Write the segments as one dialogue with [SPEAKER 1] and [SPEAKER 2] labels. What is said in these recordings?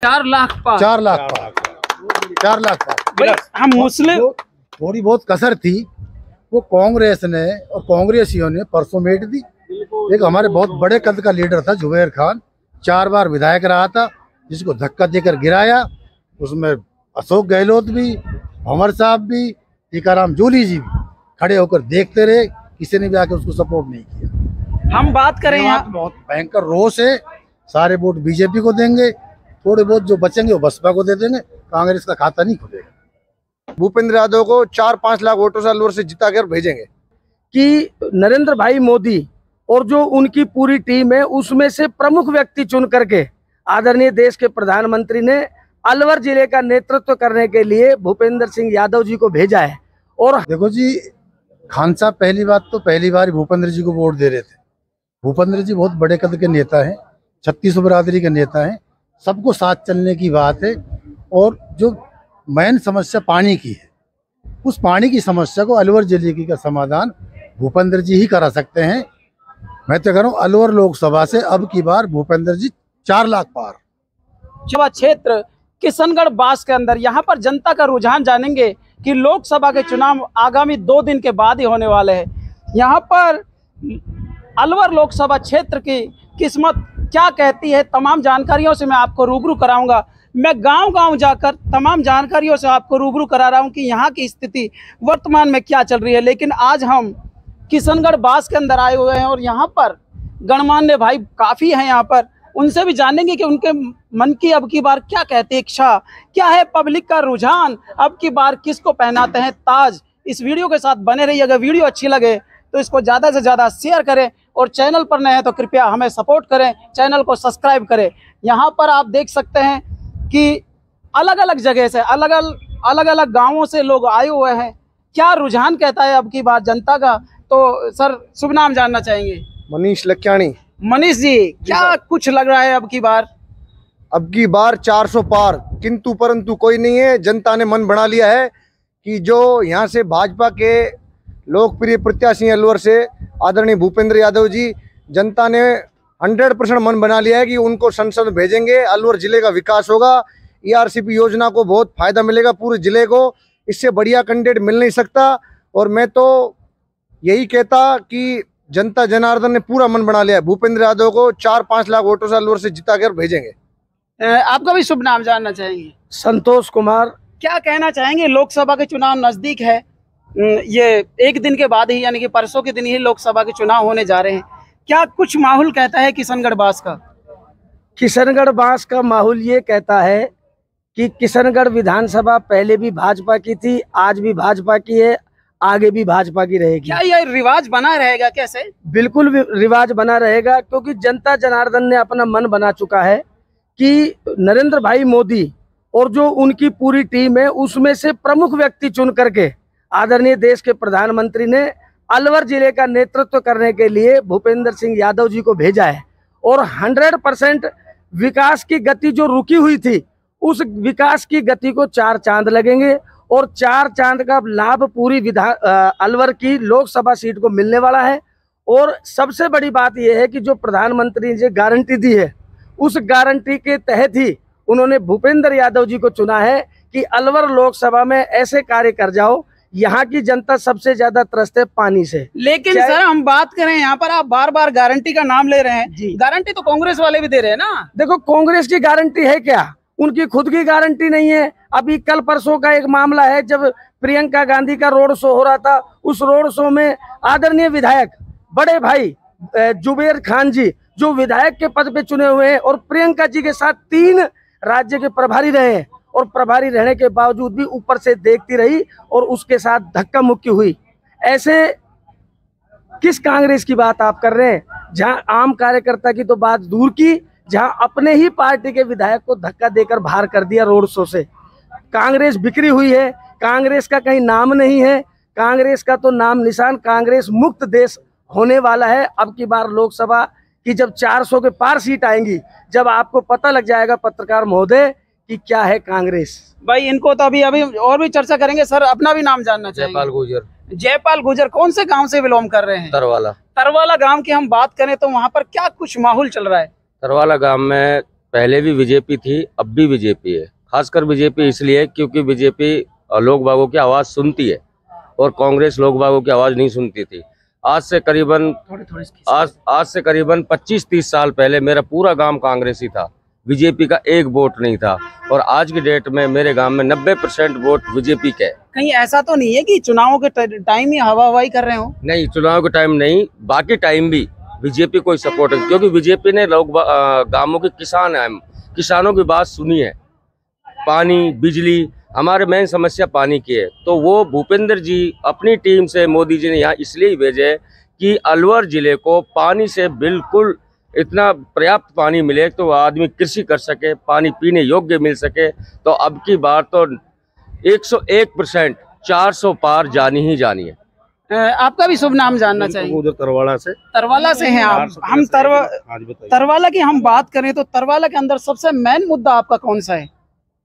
[SPEAKER 1] 4 लाख पार।
[SPEAKER 2] 4 लाख पार। 4 लाख पार।
[SPEAKER 1] हम मुस्लिम
[SPEAKER 2] थोड़ी बहुत कसर थी वो कांग्रेस ने और कांग्रेसियों ने परसों मेट दी। एक हमारे बहुत बड़े कद का लीडर था जुबैर खान, 4 बार विधायक रहा था, जिसको धक्का देकर गिराया। उसमें अशोक गहलोत भी, भंवर साहब भी, टीकाराम जूली जी भी खड़े होकर देखते रहे, किसी ने भी आके उसको सपोर्ट नहीं किया।
[SPEAKER 1] हम बात करें यहाँ
[SPEAKER 2] बहुत भयंकर रोष है। सारे वोट बीजेपी को देंगे, थोड़े बहुत जो बचेंगे वो बसपा को दे देंगे, कांग्रेस का खाता नहीं खुलेगा।
[SPEAKER 3] भूपेंद्र यादव को 4-5 लाख वोटों से अलवर से जिता कर भेजेंगे।
[SPEAKER 4] कि नरेंद्र भाई मोदी और जो उनकी पूरी टीम है उसमें से प्रमुख व्यक्ति चुन करके आदरणीय देश के प्रधानमंत्री ने अलवर जिले का नेतृत्व करने के लिए भूपेंद्र सिंह यादव जी को भेजा है। और
[SPEAKER 2] देखो जी, खान साहब पहली बार भूपेंद्र जी को वोट दे रहे थे। भूपेंद्र जी बहुत बड़े कद के नेता हैं, 36 बिरादरी के नेता हैं, सबको साथ चलने की बात है। और जो मेन समस्या पानी की है, उस पानी की समस्या को अलवर जिले की का समाधान भूपेंद्र जी ही करा सकते हैं। मैं तो कह रहा हूँ अलवर लोकसभा से अब की बार भूपेंद्र जी 4 लाख पार।
[SPEAKER 1] लोकसभा क्षेत्र किशनगढ़ बास के अंदर यहाँ पर जनता का रुझान जानेंगे कि लोकसभा के चुनाव आगामी 2 दिन के बाद ही होने वाले हैं। यहाँ पर अलवर लोकसभा क्षेत्र की किस्मत क्या कहती है, तमाम जानकारियों से मैं आपको रूबरू कराऊंगा। मैं गांव-गांव जाकर तमाम जानकारियों से आपको रूबरू करा रहा हूं कि यहाँ की स्थिति वर्तमान में क्या चल रही है। लेकिन आज हम किशनगढ़ बास के अंदर आए हुए हैं और यहाँ पर गणमान्य भाई काफ़ी हैं यहाँ पर, उनसे भी जानेंगे कि उनके मन की अब की बार क्या कहती है इच्छा, क्या है पब्लिक का रुझान, अब की बार किसको पहनाते हैं ताज। इस वीडियो के साथ बने रहिए। अगर वीडियो अच्छी लगे तो इसको ज़्यादा से ज़्यादा शेयर करें और चैनल पर नए हैं तो कृपया हमें सपोर्ट करें, चैनल को सब्सक्राइब करें। यहाँ पर आप देख सकते हैं कि अलग अलग जगह से अलग अलग गाँवों से लोग आए हुए हैं। क्या रुझान कहता है अब की बार जनता का, तो सर शुभ नाम जानना चाहेंगे।
[SPEAKER 3] मनीष लक्याणी।
[SPEAKER 1] मनीष जी, क्या कुछ लग रहा है अब की बार?
[SPEAKER 3] अब की बार 400 पार, किंतु परंतु कोई नहीं है। जनता ने मन बना लिया है कि जो यहाँ से भाजपा के लोकप्रिय प्रत्याशी हैं अलवर से आदरणीय भूपेंद्र यादव जी, जनता ने 100% मन बना लिया है कि उनको संसद में भेजेंगे। अलवर जिले का विकास होगा, ERCP योजना को बहुत फायदा मिलेगा पूरे जिले को। इससे बढ़िया कैंडिडेट मिल नहीं सकता। और मैं तो यही कहता कि जनता जनार्दन ने पूरा मन बना लिया है, भूपेंद्र यादव को 4-5 लाख वोटों से अलवर से जिता कर भेजेंगे।
[SPEAKER 1] आपका भी शुभ नाम जानना चाहेंगे।
[SPEAKER 4] संतोष कुमार।
[SPEAKER 1] क्या कहना चाहेंगे, लोकसभा के चुनाव नजदीक है, ये 1 दिन के बाद ही यानी कि परसों के दिन ही लोकसभा के चुनाव होने जा रहे हैं, क्या कुछ माहौल कहता है किशनगढ़ बास का?
[SPEAKER 4] किशनगढ़ बास का माहौल ये कहता है कि किशनगढ़ विधानसभा पहले भी भाजपा की थी, आज भी भाजपा की है, आगे भी भाजपा की रहेगी।
[SPEAKER 1] क्या ये रिवाज बना रहेगा? कैसे?
[SPEAKER 4] बिल्कुल रिवाज बना रहेगा, क्योंकि जनता जनार्दन ने अपना मन बना चुका है कि नरेंद्र भाई मोदी और जो उनकी पूरी टीम है उसमें से प्रमुख व्यक्ति चुन करके आदरणीय देश के प्रधानमंत्री ने अलवर जिले का नेतृत्व करने के लिए भूपेंद्र सिंह यादव जी को भेजा है। और 100% विकास की गति जो रुकी हुई थी, उस विकास की गति को 4 चांद लगेंगे और 4 चांद का लाभ पूरी अलवर की लोकसभा सीट को मिलने वाला है। और सबसे बड़ी बात यह है कि जो प्रधानमंत्री ने गारंटी दी है, उस गारंटी के तहत ही उन्होंने भूपेंद्र यादव जी को चुना है कि अलवर लोकसभा में ऐसे कार्य कर जाओ। यहाँ की जनता सबसे ज्यादा त्रस्त है पानी से।
[SPEAKER 1] लेकिन सर हम बात करें, यहाँ पर आप बार बार गारंटी का नाम ले रहे हैं, गारंटी तो कांग्रेस वाले भी दे रहे हैं ना।
[SPEAKER 4] देखो, कांग्रेस की गारंटी है क्या? उनकी खुद की गारंटी नहीं है। अभी कल परसों का एक मामला है, जब प्रियंका गांधी का रोड शो हो रहा था, उस रोड शो में आदरणीय विधायक बड़े भाई जुबैर खान जी, जो विधायक के पद पे चुने हुए हैं और प्रियंका जी के साथ 3 राज्य के प्रभारी रहे हैं, और प्रभारी रहने के बावजूद भी ऊपर से देखती रही और उसके साथ धक्का मुक्की हुई। ऐसे किस कांग्रेस की बात आप कर रहे हैं, जहां आम कार्यकर्ता की तो बात दूर की, जहां अपने ही पार्टी के विधायक को धक्का देकर बाहर कर दिया रोड शो से। कांग्रेस बिखरी हुई है, कांग्रेस का कहीं नाम नहीं है, कांग्रेस का तो नाम निशान, कांग्रेस मुक्त देश होने वाला है। अब की बार लोकसभा की जब 400 के पार सीट आएंगी, जब आपको पता लग जाएगा पत्रकार महोदय कि क्या है कांग्रेस।
[SPEAKER 1] भाई इनको तो अभी और भी चर्चा करेंगे। सर अपना भी नाम जानना चाहिए।
[SPEAKER 3] जयपाल गुजर।
[SPEAKER 1] जयपाल गुजर कौन से गांव से बिलोंग कर रहे हैं?
[SPEAKER 3] तरवाला।
[SPEAKER 1] तरवाला गांव की हम बात करें तो वहां पर क्या कुछ माहौल चल रहा है?
[SPEAKER 3] तरवाला गांव में
[SPEAKER 5] पहले भी बीजेपी थी, अब भी बीजेपी है। खासकर बीजेपी इसलिए क्योंकि बीजेपी लोग बागों की आवाज़ सुनती है और कांग्रेस लोग बागों की आवाज़ नहीं सुनती थी। आज से करीबन 25-30 साल पहले मेरा पूरा गांव कांग्रेसी था, बीजेपी का एक वोट नहीं था। और आज की डेट में मेरे गांव में 90% वोट बीजेपी के।
[SPEAKER 1] कहीं ऐसा तो नहीं है कि चुनावों के टाइम ही हवा हवाई कर रहे हो?
[SPEAKER 5] नहीं, चुनाव के टाइम नहीं, बाकी टाइम भी बीजेपी को सपोर्ट है, क्योंकि बीजेपी ने लोग गांवों के किसान हैं, किसानों की बात सुनी है। पानी, बिजली, हमारे मेन समस्या पानी की है, तो वो भूपेंद्र जी अपनी टीम से मोदी जी ने यहाँ इसलिए भेजे कि अलवर जिले को पानी से बिल्कुल इतना पर्याप्त पानी मिले तो आदमी कृषि कर सके, पानी पीने योग्य मिल सके। तो अब की बार तो 101% 400 पार जानी ही जानी है।
[SPEAKER 1] आपका भी शुभ नाम जानना चाहिए।
[SPEAKER 6] उधर तरवाला से
[SPEAKER 1] हैं आप। हम तरवाला की हम बात करें तो तरवाला के अंदर सबसे मेन मुद्दा आपका कौन सा है?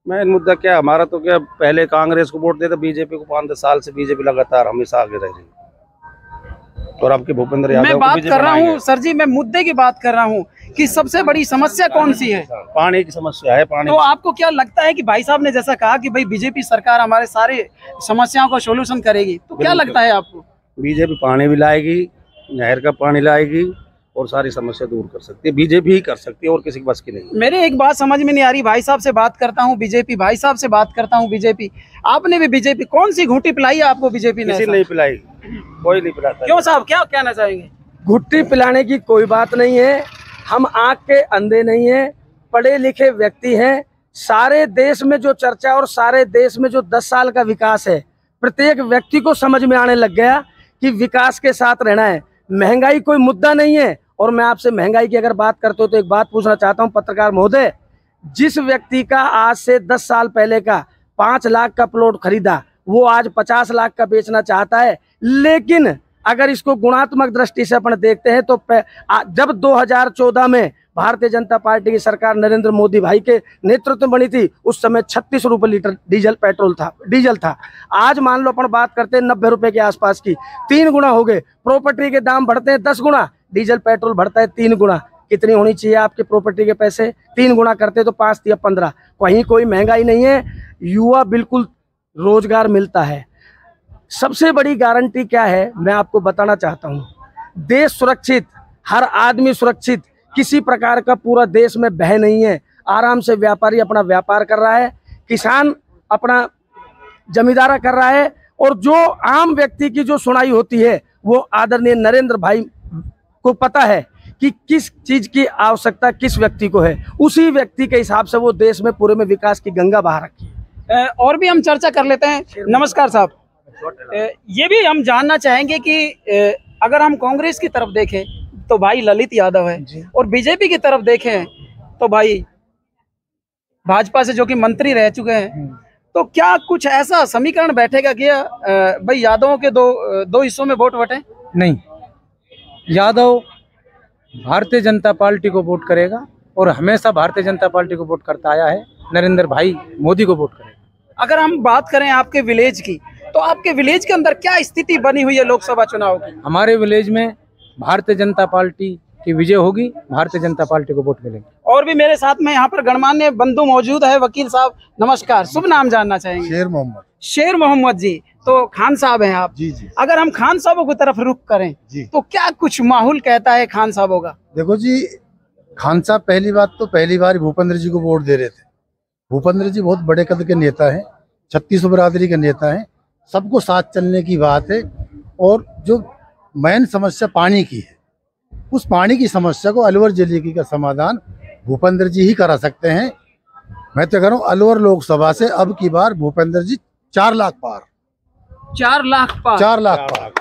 [SPEAKER 6] मेन मुद्दा क्या हमारा तो क्या, पहले कांग्रेस को वोट देते, बीजेपी को 5-10 साल से बीजेपी लगातार हमेशा आगे रह रही है। और आपके भूपेंद्र यादव
[SPEAKER 1] मैं बात कर रहा हूँ सर जी, मैं मुद्दे की बात कर रहा हूँ कि सबसे बड़ी समस्या कौन सी है?
[SPEAKER 6] पानी की समस्या है। पानी
[SPEAKER 1] तो आपको क्या लगता है कि भाई साहब ने जैसा कहा कि भाई बीजेपी सरकार हमारे सारे समस्याओं का सोल्यूशन करेगी, तो क्या लगता है आपको?
[SPEAKER 6] बीजेपी पानी भी लाएगी, नहर का पानी लाएगी और सारी समस्या दूर कर सकती है। बीजेपी ही कर सकती है और किसी की बस की नहीं।
[SPEAKER 1] मेरे एक बात समझ में नहीं आ रही, भाई साहब से बात करता हूँ बीजेपी, भाई साहब से बात करता हूँ बीजेपी, आपने भी बीजेपी, कौन सी घूंटी पिलाई है आपको बीजेपी ने?
[SPEAKER 6] किसी नहीं पिलाई, कोई नहीं पिलाता।
[SPEAKER 1] क्यों साहब, क्या कहना चाहेंगे?
[SPEAKER 4] घुट्टी पिलाने की कोई बात नहीं है, हम आंख के अंधे नहीं है, पढ़े लिखे व्यक्ति हैं। सारे देश में जो चर्चा और सारे देश में जो 10 साल का विकास है, प्रत्येक व्यक्ति को समझ में आने लग गया कि विकास के साथ रहना है। महंगाई कोई मुद्दा नहीं है। और मैं आपसे महंगाई की अगर बात करते हो तो एक बात पूछना चाहता हूं पत्रकार महोदय, जिस व्यक्ति का आज से 10 साल पहले का 5 लाख का प्लॉट खरीदा, वो आज 50 लाख का बेचना चाहता है। लेकिन अगर इसको गुणात्मक दृष्टि से अपन देखते हैं तो जब 2014 में भारतीय जनता पार्टी की सरकार नरेंद्र मोदी भाई के नेतृत्व में बनी थी, उस समय 36 रुपये लीटर डीजल था। आज मान लो अपन बात करते हैं 90 रुपए के आसपास की, 3 गुना हो गए। प्रॉपर्टी के दाम बढ़ते हैं 10 गुना, डीजल पेट्रोल बढ़ता है 3 गुना। कितनी होनी चाहिए आपके प्रॉपर्टी के पैसे? 3 गुना करते तो 5 या 15। कहीं कोई महंगाई नहीं है, युवा बिल्कुल रोजगार मिलता है। सबसे बड़ी गारंटी क्या है मैं आपको बताना चाहता हूँ, देश सुरक्षित, हर आदमी सुरक्षित, किसी प्रकार का पूरा देश में भय नहीं है। आराम से व्यापारी अपना व्यापार कर रहा है, किसान अपना जमींदारा कर रहा है, और जो आम व्यक्ति की जो सुनाई होती है वो आदरणीय नरेंद्र भाई को पता है कि किस चीज की आवश्यकता किस व्यक्ति को है, उसी व्यक्ति के हिसाब से वो देश में पूरे में विकास की गंगा बहा रखी है।
[SPEAKER 1] और भी हम चर्चा कर लेते हैं। नमस्कार साहब, ये भी हम जानना चाहेंगे कि अगर हम कांग्रेस की तरफ देखें तो भाई ललित यादव है, और बीजेपी की तरफ देखें तो भाई भाजपा से जो कि मंत्री रह चुके हैं, तो क्या कुछ ऐसा समीकरण बैठेगा कि भाई यादवों के दो हिस्सों में वोट बटे?
[SPEAKER 7] नहीं, यादव भारतीय जनता पार्टी को वोट करेगा और हमेशा भारतीय जनता पार्टी को वोट करता आया है। नरेंद्र भाई मोदी को वोट करेगा।
[SPEAKER 1] अगर हम बात करें आपके विलेज की, तो आपके विलेज के अंदर क्या स्थिति बनी हुई है लोकसभा चुनाव की?
[SPEAKER 7] हमारे विलेज में भारतीय जनता पार्टी की विजय होगी, भारतीय जनता पार्टी को वोट मिलेंगे।
[SPEAKER 1] और भी मेरे साथ में यहाँ पर गणमान्य बंधु मौजूद है। वकील साहब नमस्कार, शुभ नाम जानना चाहेंगे? शेर मोहम्मद जी। तो खान साहब हैं आप?
[SPEAKER 2] जी जी।
[SPEAKER 1] अगर हम खान साहबों की तरफ रुख करें तो क्या कुछ माहौल कहता है खान साहबों का?
[SPEAKER 2] देखो जी, खान साहब पहली बार भूपेंद्र जी को वोट दे रहे थे। भूपेंद्र जी बहुत बड़े कद के नेता हैं, 36 बिरादरी के नेता हैं, सबको साथ चलने की बात है। और जो मेन समस्या पानी की है, उस पानी की समस्या को अलवर जिले की का समाधान भूपेंद्र जी ही करा सकते हैं। मैं तो कह रहा हूँ अलवर लोकसभा से अब की बार भूपेंद्र जी 4 लाख पार।
[SPEAKER 1] 4 लाख पार।
[SPEAKER 2] 4 लाख पार।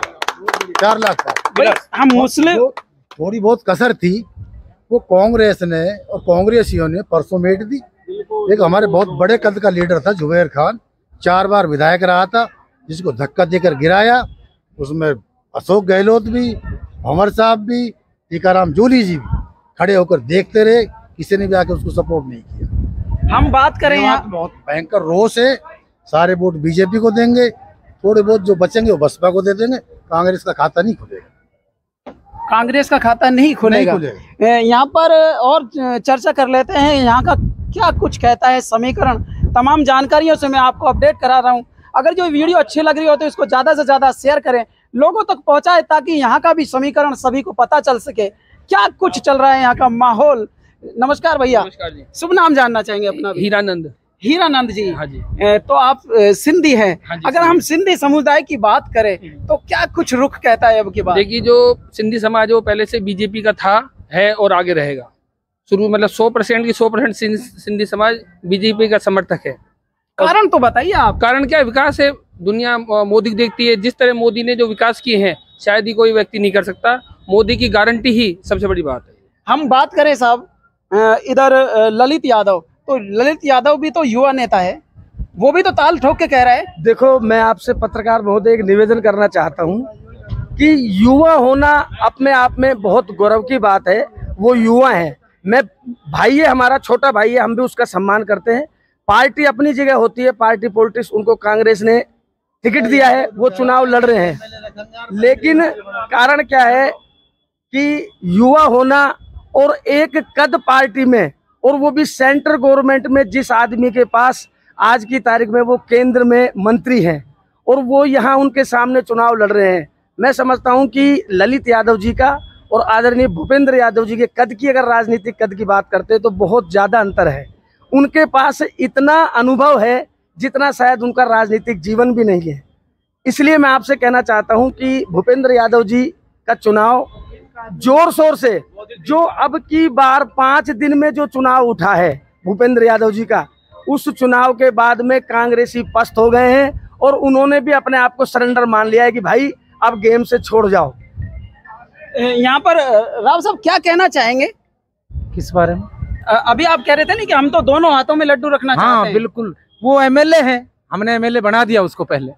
[SPEAKER 2] 4 लाख पार।
[SPEAKER 1] हम मुस्लिम
[SPEAKER 2] थोड़ी बहुत कसर थी वो कांग्रेस ने और कांग्रेसियों ने परसों मेट दी। एक हमारे बहुत बड़े कद का लीडर था जुबैर खान, 4 बार विधायक रहा था, जिसको धक्का देकर गिराया। उसमें अशोक गहलोत भी, भंवर साहब भी, टीकाराम जूली जी भी खड़े होकर देखते रहे, किसी ने भी आके उसको सपोर्ट नहीं किया।
[SPEAKER 1] हम बात करें यहाँ
[SPEAKER 2] बहुत भयंकर रोष है, सारे वोट बीजेपी को देंगे, थोड़े बहुत जो बचेंगे वो बसपा को दे देंगे, कांग्रेस का खाता नहीं खुलेगा।
[SPEAKER 1] कांग्रेस का खाता नहीं खुलेगा। यहाँ पर और चर्चा कर लेते हैं, यहाँ का क्या कुछ कहता है समीकरण। तमाम जानकारियों से मैं आपको अपडेट करा रहा हूँ। अगर जो वीडियो अच्छी लग रही हो तो इसको ज़्यादा से ज़्यादा शेयर करें, लोगों तक पहुँचाए, ताकि यहाँ का भी समीकरण सभी को पता चल सके क्या कुछ चल रहा है यहाँ का माहौल। नमस्कार भैया।
[SPEAKER 8] नमस्कार जी।
[SPEAKER 1] शुभ नाम जानना चाहेंगे अपना?
[SPEAKER 8] हीरानंद।
[SPEAKER 1] हीरानंद जी।
[SPEAKER 8] हाँ जी।
[SPEAKER 1] तो आप सिंधी हैं।
[SPEAKER 8] हाँ जी,
[SPEAKER 1] अगर हम सिंधी समुदाय की बात करें तो क्या कुछ रुख कहता है अब की बात?
[SPEAKER 8] देखिए, जो सिंधी समाज है वो पहले से बीजेपी का था, है और आगे रहेगा। शुरू मतलब 100% की 100% सिंधी समाज बीजेपी का समर्थक है।
[SPEAKER 1] कारण तो बताइए आप।
[SPEAKER 8] कारण क्या है? विकास है। दुनिया मोदी को देखती है, जिस तरह मोदी ने जो विकास किए हैं शायद ही कोई व्यक्ति नहीं कर सकता। मोदी की गारंटी ही सबसे बड़ी बात है।
[SPEAKER 1] हम बात करें साहब इधर ललित यादव, तो ललित यादव भी तो युवा नेता है, वो भी तो ताल ठोक के कह रहा है।
[SPEAKER 4] देखो, मैं आपसे पत्रकार महोदय एक निवेदन करना चाहता हूं कि युवा होना अपने आप में बहुत गौरव की बात है। वो युवा है, मैं भाई है, हमारा छोटा भाई है, हम भी उसका सम्मान करते हैं। पार्टी अपनी जगह होती है, पार्टी पॉलिटिक्स, उनको कांग्रेस ने टिकट दिया है, वो चुनाव लड़ रहे हैं। लेकिन कारण क्या है कि युवा होना और एक कद पार्टी में, और वो भी सेंट्रल गवर्नमेंट में, जिस आदमी के पास आज की तारीख में वो केंद्र में मंत्री हैं और वो यहाँ उनके सामने चुनाव लड़ रहे हैं। मैं समझता हूँ कि ललित यादव जी का और आदरणीय भूपेंद्र यादव जी के कद की, अगर राजनीतिक कद की बात करते हैं तो बहुत ज़्यादा अंतर है। उनके पास इतना अनुभव है जितना शायद उनका राजनीतिक जीवन भी नहीं है। इसलिए मैं आपसे कहना चाहता हूं कि भूपेंद्र यादव जी का चुनाव जोर शोर से, जो अब की बार 5 दिन में जो चुनाव उठा है भूपेंद्र यादव जी का, उस चुनाव के बाद में कांग्रेसी पस्त हो गए हैं और उन्होंने भी अपने आप को सरेंडर मान लिया है कि भाई अब गेम से छोड़ जाओ।
[SPEAKER 1] यहाँ पर राव साहब क्या कहना चाहेंगे?
[SPEAKER 7] किस बारे में?
[SPEAKER 1] अभी आप कह रहे थे ना कि हम तो दोनों हाथों में लड्डू रखना चाहते हैं।
[SPEAKER 7] हाँ बिल्कुल, वो एमएलए है, हमने एमएलए बना दिया उसको पहले,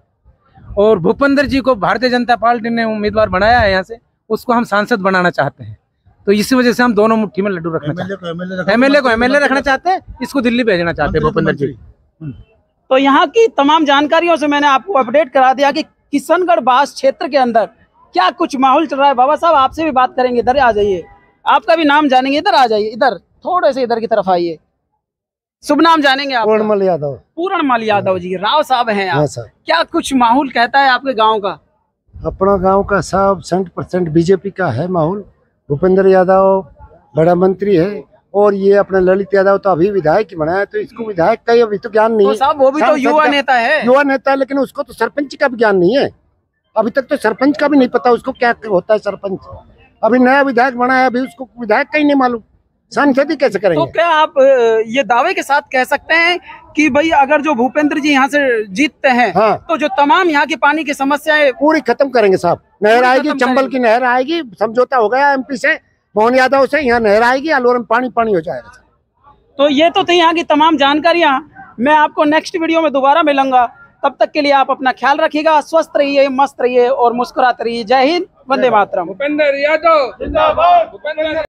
[SPEAKER 7] और भूपेंद्र जी को भारतीय जनता पार्टी ने उम्मीदवार बनाया है यहाँ से, उसको हम सांसद बनाना चाहते हैं। तो इसी वजह से हम दोनों मुट्ठी में लड्डू रखना चाहते हैं। एमएलए को एमएलए रखना चाहते हैं, इसको दिल्ली भेजना चाहते हैं भूपेंद्र जी।
[SPEAKER 1] तो यहाँ की तमाम जानकारियों से मैंने आपको अपडेट करा दिया कि किशनगढ़ बास क्षेत्र के अंदर क्या कुछ माहौल चल रहा है। बाबा साहब आपसे भी बात करेंगे, इधर आ जाइए, आपका भी नाम जानेंगे। इधर आ जाइए, इधर थोड़े से इधर की तरफ आइए। शुभ नाम जानेंगे आप?
[SPEAKER 3] पूर्णमल यादव।
[SPEAKER 1] पूर्णमल यादव जी, राव साहब हैं आप।
[SPEAKER 3] हाँ सर।
[SPEAKER 1] क्या कुछ माहौल कहता है आपके गांव का?
[SPEAKER 2] अपना गांव का सब 100% बीजेपी का है माहौल। भूपेंद्र यादव बड़ा मंत्री है और ये अपना ललित यादव तो अभी विधायक ही बना है, तो इसको विधायक का अभी तो ज्ञान नहीं
[SPEAKER 1] तो
[SPEAKER 2] है।
[SPEAKER 1] साहब वो भी तो युवा नेता है।
[SPEAKER 2] युवा नेता है, लेकिन उसको तो सरपंच का भी ज्ञान नहीं है। अभी तक तो सरपंच का भी नहीं पता उसको क्या होता है सरपंच। अभी नया विधायक बना है, अभी उसको विधायक का ही नहीं मालूम, सांसद ही कैसे करेंगे?
[SPEAKER 1] तो क्या आप ये दावे के साथ कह सकते हैं कि भाई अगर जो भूपेंद्र जी यहाँ से जीतते हैं,
[SPEAKER 2] हाँ,
[SPEAKER 1] तो जो तमाम यहाँ की पानी की समस्याएं
[SPEAKER 2] पूरी खत्म करेंगे साहब। नहर आएगी, चंबल की नहर आएगी, समझौता हो गया एमपी से, मोहन यादव से, यहाँ नहर आएगी, अलवर में पानी पानी हो जाएगा।
[SPEAKER 1] तो ये तो थी यहाँ की तमाम जानकारियां। मैं आपको नेक्स्ट वीडियो में दोबारा मिलूंगा, तब तक के लिए आप अपना ख्याल रखिएगा, स्वस्थ रहिए, मस्त रहिए और मुस्कुराते रहिए। जय हिंद, वंदे मातरम।
[SPEAKER 8] भूपेंद्र यादव जिंदाबाद।